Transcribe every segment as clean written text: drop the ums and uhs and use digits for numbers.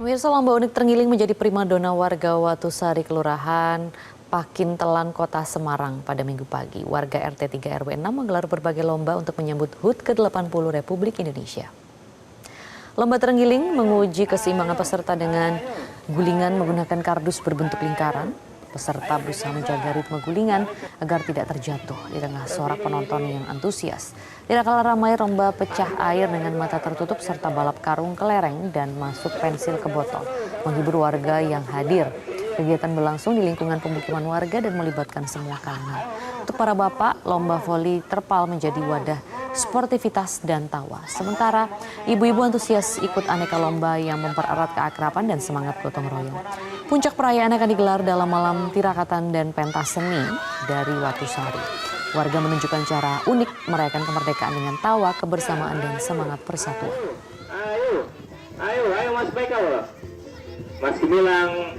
Pemirsa, lomba unik terenggiling menjadi primadona warga Watusari, Kelurahan Pakintelan, Kota Semarang pada Minggu pagi. Warga RT 3 RW 6 menggelar berbagai lomba untuk menyambut HUT ke-80 Republik Indonesia. Lomba terenggiling menguji keseimbangan peserta dengan gulingan menggunakan kardus berbentuk lingkaran. Peserta berusaha menjaga ritme gulingan agar tidak terjatuh di tengah sorak penonton yang antusias. Tidak kalah ramai lomba pecah air dengan mata tertutup serta balap karung kelereng dan masuk pensil ke botol. Menghibur warga yang hadir. Kegiatan berlangsung di lingkungan pemukiman warga dan melibatkan semua kalangan. Untuk para bapak, lomba voli terpal menjadi wadah sportivitas dan tawa. Sementara ibu-ibu antusias ikut aneka lomba yang mempererat keakraban dan semangat gotong royong. Puncak perayaan akan digelar dalam malam tirakatan dan pentas seni dari Watusari. Warga menunjukkan cara unik merayakan kemerdekaan dengan tawa, kebersamaan dan semangat persatuan. Ayo Mas Beka, Mas Gemilang.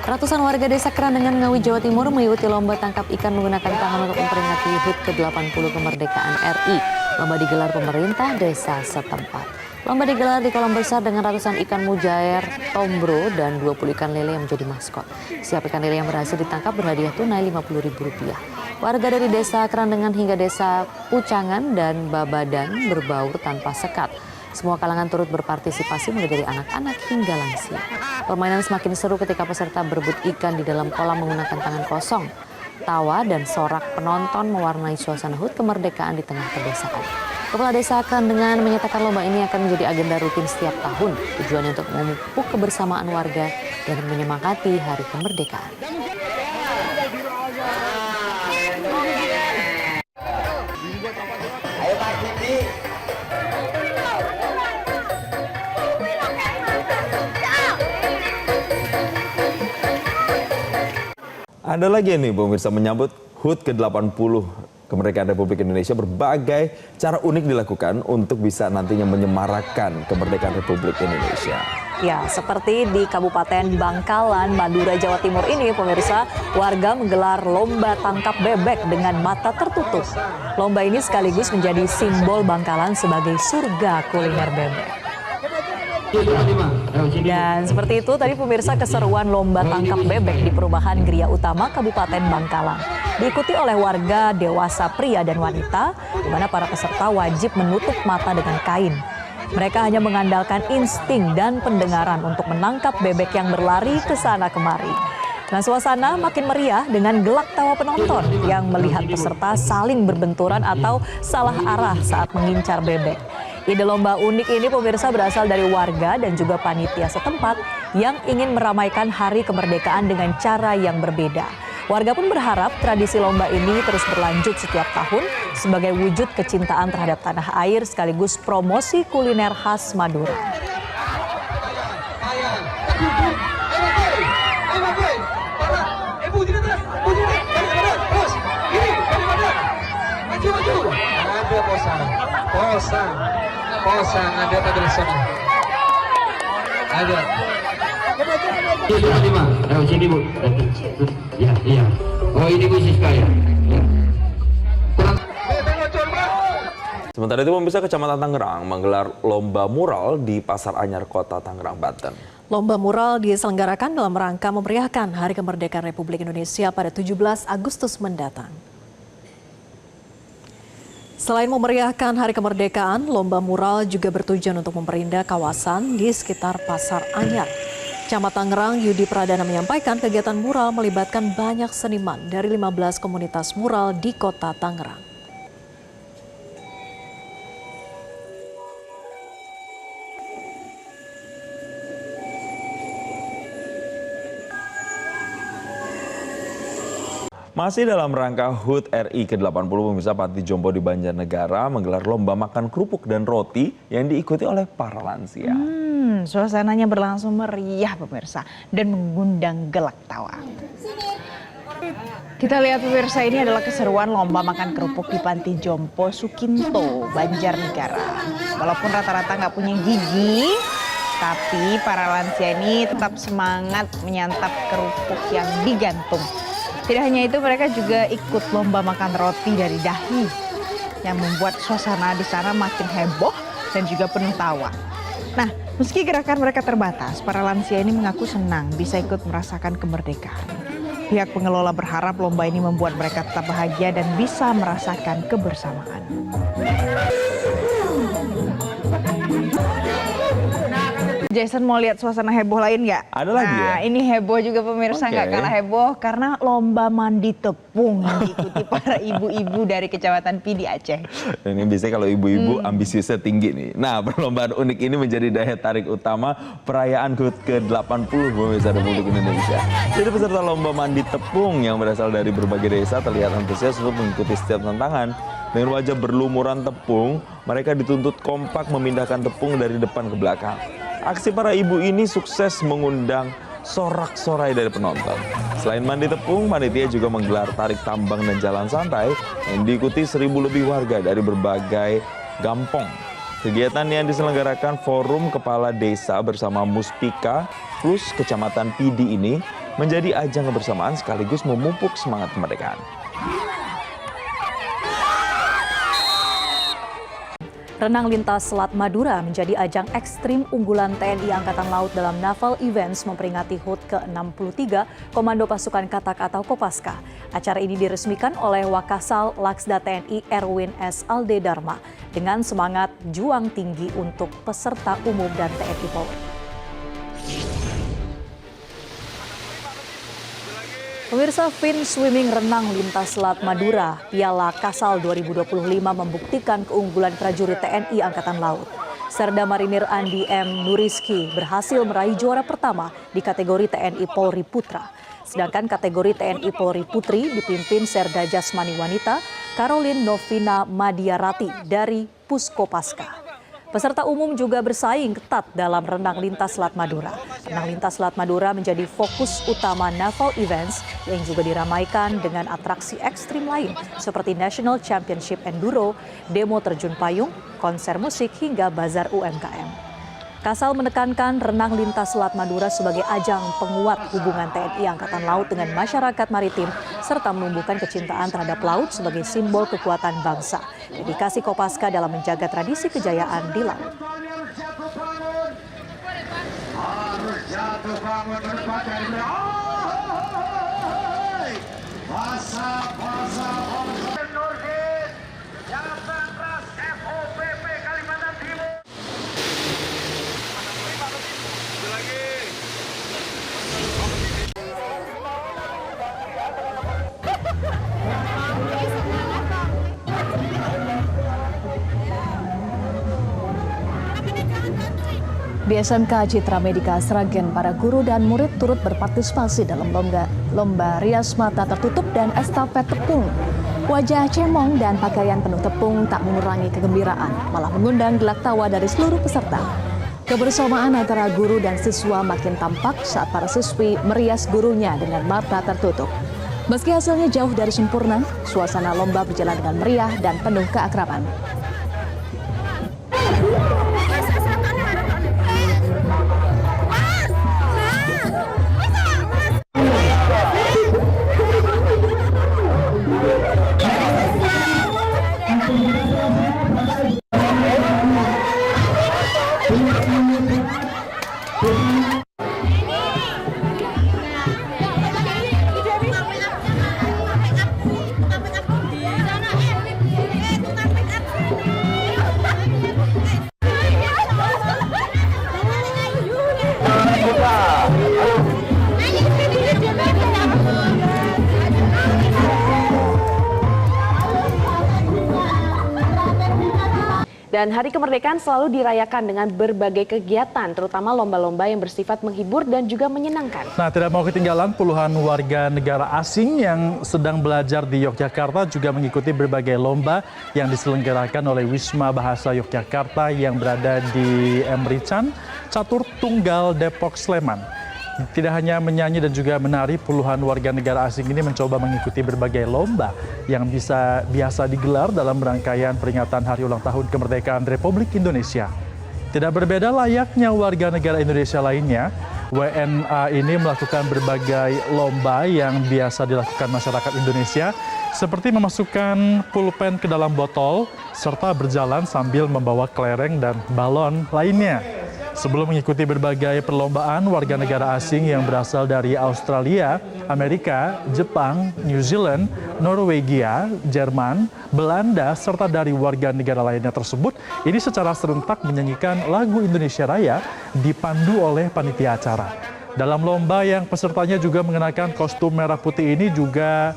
Ratusan warga desa Kerandengan, Ngawi, Jawa Timur mengikuti lomba tangkap ikan menggunakan tangan untuk memperingati HUT ke-80 kemerdekaan RI. Lomba digelar pemerintah desa setempat. Lomba digelar di kolam besar dengan ratusan ikan mujair, tombro, dan 20 ikan lele yang menjadi maskot. Setiap ikan lele yang berhasil ditangkap berhadiah tunai Rp50.000. Warga dari desa Kerandengan hingga desa Pucangan dan Babadan berbaur tanpa sekat. Semua kalangan turut berpartisipasi mulai dari anak-anak hingga lansia. Permainan semakin seru ketika peserta berebut ikan di dalam kolam menggunakan tangan kosong. Tawa dan sorak penonton mewarnai suasana HUT kemerdekaan di tengah pedesaan. Kepala Desa Kerandengan menyatakan lomba ini akan menjadi agenda rutin setiap tahun. Tujuannya untuk memupuk kebersamaan warga dan menyemangati Hari Kemerdekaan. Ada lagi nih pemirsa menyambut HUT ke-80 kemerdekaan Republik Indonesia, berbagai cara unik dilakukan untuk bisa nantinya menyemarakan kemerdekaan Republik Indonesia. Ya, seperti di Kabupaten Bangkalan, Madura, Jawa Timur ini pemirsa, warga menggelar lomba tangkap bebek dengan mata tertutup. Lomba ini sekaligus menjadi simbol Bangkalan sebagai surga kuliner bebek. Dan seperti itu tadi pemirsa keseruan lomba tangkap bebek di perumahan Gria Utama Kabupaten Bangkalan. Diikuti oleh warga dewasa pria dan wanita, di mana para peserta wajib menutup mata dengan kain. Mereka hanya mengandalkan insting dan pendengaran untuk menangkap bebek yang berlari ke sana kemari. Nah, suasana makin meriah dengan gelak tawa penonton yang melihat peserta saling berbenturan atau salah arah saat mengincar bebek. Ide lomba unik ini pemirsa berasal dari warga dan juga panitia setempat yang ingin meramaikan Hari Kemerdekaan dengan cara yang berbeda. Warga pun berharap tradisi lomba ini terus berlanjut setiap tahun sebagai wujud kecintaan terhadap tanah air sekaligus promosi kuliner khas Madura. Posang ada pada sana. Ada. Sini Bu. Ya, iya. Oh ini Bu Siska ya. Sementara itu pemirsa, Kecamatan Tangerang menggelar lomba mural di Pasar Anyar Kota Tangerang, Banten. Lomba mural diselenggarakan dalam rangka memeriahkan Hari Kemerdekaan Republik Indonesia pada 17 Agustus mendatang. Selain memeriahkan Hari Kemerdekaan, lomba mural juga bertujuan untuk memperindah kawasan di sekitar Pasar Anyar. Camat Tangerang Yudi Pradana menyampaikan kegiatan mural melibatkan banyak seniman dari 15 komunitas mural di Kota Tangerang. Masih dalam rangka HUT RI ke-80, pemirsa, Panti Jompo di Banjarnegara menggelar lomba makan kerupuk dan roti yang diikuti oleh para lansia. Suasananya berlangsung meriah pemirsa dan mengundang gelak tawa. Kita lihat pemirsa, ini adalah keseruan lomba makan kerupuk di Panti Jompo Sukinto, Banjarnegara. Walaupun rata-rata nggak punya gigi, tapi para lansia ini tetap semangat menyantap kerupuk yang digantung. Tidak hanya itu, mereka juga ikut lomba makan roti dari dahi yang membuat suasana di sana makin heboh dan juga penuh tawa. Nah, meski gerakan mereka terbatas, para lansia ini mengaku senang bisa ikut merasakan kemerdekaan. Pihak pengelola berharap lomba ini membuat mereka tetap bahagia dan bisa merasakan kebersamaan. Jason mau lihat suasana heboh lain nggak? Ada lagi Nah, ya? ini heboh juga pemirsa, nggak kalah heboh karena lomba mandi tepung yang diikuti para ibu-ibu dari Kecamatan Pidi, Aceh. Ini biasanya kalau ibu-ibu ambisiusnya tinggi nih. Nah, perlombaan unik ini menjadi daya tarik utama perayaan HUT ke-80 pemirsa Republik Indonesia. Jadi peserta lomba mandi tepung yang berasal dari berbagai desa terlihat antusias untuk mengikuti setiap tantangan. Dengan wajah berlumuran tepung, mereka dituntut kompak memindahkan tepung dari depan ke belakang. Aksi para ibu ini sukses mengundang sorak-sorai dari penonton. Selain mandi tepung, panitia juga menggelar tarik tambang dan jalan santai yang diikuti 1.000 lebih warga dari berbagai gampong. Kegiatan yang diselenggarakan Forum Kepala Desa bersama Muspika plus Kecamatan Pidi ini menjadi ajang kebersamaan sekaligus memupuk semangat kemerdekaan. Renang lintas Selat Madura menjadi ajang ekstrim unggulan TNI Angkatan Laut dalam Naval Events memperingati HUT ke-63 Komando Pasukan Katak atau Kopaska. Acara ini diresmikan oleh Wakasal Laksda TNI Erwin S. Alde Dharma dengan semangat juang tinggi untuk peserta umum dan TNI Polri. Pemirsa, fin swimming renang lintas Selat Madura Piala Kasal 2025 membuktikan keunggulan prajurit TNI Angkatan Laut. Serda Marinir Andi M. Nuriski berhasil meraih juara pertama di kategori TNI Polri Putra. Sedangkan kategori TNI Polri Putri dipimpin Serda Jasmani Wanita Caroline Novina Madiarati dari Puskopaska. Peserta umum juga bersaing ketat dalam renang lintas Selat Madura. Renang lintas Selat Madura menjadi fokus utama Naval Events yang juga diramaikan dengan atraksi ekstrim lain seperti National Championship Enduro, demo terjun payung, konser musik hingga bazar UMKM. Kasal menekankan renang lintas Selat Madura sebagai ajang penguat hubungan TNI Angkatan Laut dengan masyarakat maritim serta menumbuhkan kecintaan terhadap laut sebagai simbol kekuatan bangsa. Dedikasi Kopaska dalam menjaga tradisi kejayaan di laut. Di SMK Citra Medika Sragen, para guru dan murid turut berpartisipasi dalam lomba rias mata tertutup dan estafet tepung. Wajah cemong dan pakaian penuh tepung tak mengurangi kegembiraan, malah mengundang gelak tawa dari seluruh peserta. Kebersamaan antara guru dan siswa makin tampak saat para siswi merias gurunya dengan mata tertutup. Meski hasilnya jauh dari sempurna, suasana lomba berjalan dengan meriah dan penuh keakraban. Dan Hari Kemerdekaan selalu dirayakan dengan berbagai kegiatan, terutama lomba-lomba yang bersifat menghibur dan juga menyenangkan. Nah, tidak mau ketinggalan, puluhan warga negara asing yang sedang belajar di Yogyakarta juga mengikuti berbagai lomba yang diselenggarakan oleh Wisma Bahasa Yogyakarta yang berada di Emrican, Catur Tunggal, Depok, Sleman. Tidak hanya menyanyi dan juga menari, puluhan warga negara asing ini mencoba mengikuti berbagai lomba yang biasa digelar dalam rangkaian peringatan Hari Ulang Tahun Kemerdekaan Republik Indonesia. Tidak berbeda layaknya warga negara Indonesia lainnya, WNA ini melakukan berbagai lomba yang biasa dilakukan masyarakat Indonesia, seperti memasukkan pulpen ke dalam botol, serta berjalan sambil membawa kelereng dan balon lainnya. Sebelum mengikuti berbagai perlombaan, warga negara asing yang berasal dari Australia, Amerika, Jepang, New Zealand, Norwegia, Jerman, Belanda, serta dari warga negara lainnya tersebut, ini secara serentak menyanyikan lagu Indonesia Raya dipandu oleh panitia acara. Dalam lomba yang pesertanya juga mengenakan kostum merah putih ini juga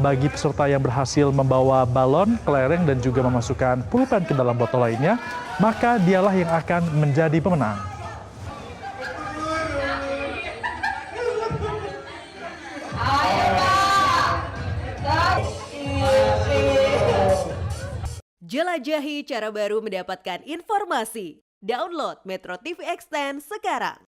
bagi peserta yang berhasil membawa balon, kelereng, dan juga memasukkan pulpen ke dalam botol lainnya, maka dialah yang akan menjadi pemenang. Jelajahi cara baru mendapatkan informasi. Download Metro TV Extend sekarang.